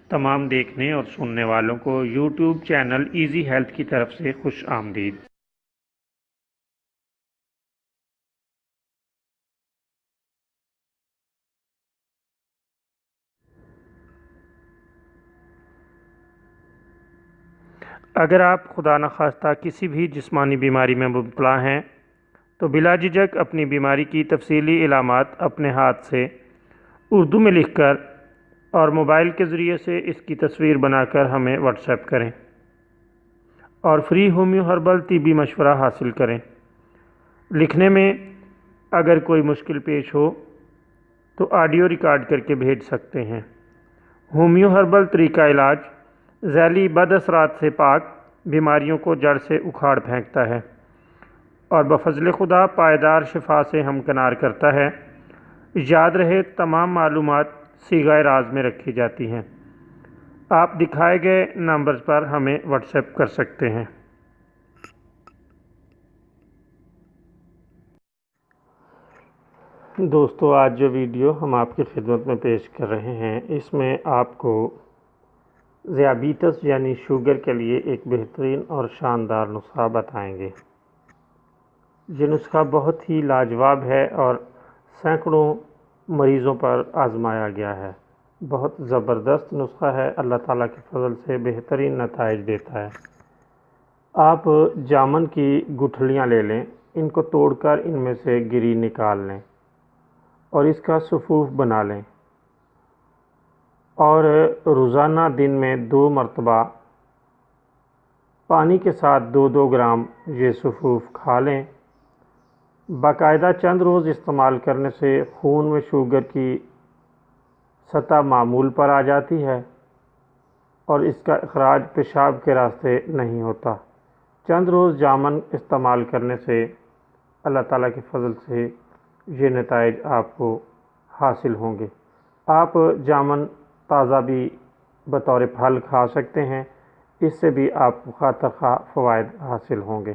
تمام دیکھنے اور سننے والوں کو یوٹیوب چینل ایزی ہیلتھ کی طرف سے خوش آمدید۔ اگر آپ خدا نخواستہ کسی بھی جسمانی بیماری میں مبتلا ہیں تو بلا جھجک اپنی بیماری کی تفصیلی علامات اپنے ہاتھ سے اردو میں لکھ کر اور موبائل کے ذریعے سے اس کی تصویر بنا کر ہمیں واٹس ایپ کریں اور فری ہومیو ہربل طبی مشورہ حاصل کریں۔ لکھنے میں اگر کوئی مشکل پیش ہو تو آڈیو ریکارڈ کر کے بھیج سکتے ہیں۔ ہومیو ہربل طریقہ علاج ذیلی بد اثرات سے پاک، بیماریوں کو جڑ سے اکھاڑ پھینکتا ہے اور بفضل خدا پائیدار شفا سے ہمکنار کرتا ہے۔ یاد رہے تمام معلومات صیغہ راز میں رکھی جاتی ہیں۔ آپ دکھائے گئے نمبرز پر ہمیں واٹس ایپ کر سکتے ہیں۔ دوستو، آج جو ویڈیو ہم آپ کی خدمت میں پیش کر رہے ہیں اس میں آپ کو ذیابیطس یعنی شوگر کے لیے ایک بہترین اور شاندار نسخہ بتائیں گے۔ یہ نسخہ بہت ہی لاجواب ہے اور سینکڑوں مریضوں پر آزمایا گیا ہے۔ بہت زبردست نسخہ ہے، اللہ تعالیٰ کے فضل سے بہترین نتائج دیتا ہے۔ آپ جامن کی گٹھلیاں لے لیں، ان کو توڑ کر ان میں سے گری نکال لیں اور اس کا سفوف بنا لیں اور روزانہ دن میں 2 مرتبہ پانی کے ساتھ 2 گرام یہ سفوف کھا لیں۔ باقاعدہ چند روز استعمال کرنے سے خون میں شوگر کی سطح معمول پر آ جاتی ہے اور اس کا اخراج پیشاب کے راستے نہیں ہوتا۔ چند روز جامن استعمال کرنے سے اللہ تعالیٰ کے فضل سے یہ نتائج آپ کو حاصل ہوں گے۔ آپ جامن تازہ بھی بطور پھل کھا سکتے ہیں، اس سے بھی آپ کو خواہ خواہ فوائد حاصل ہوں گے۔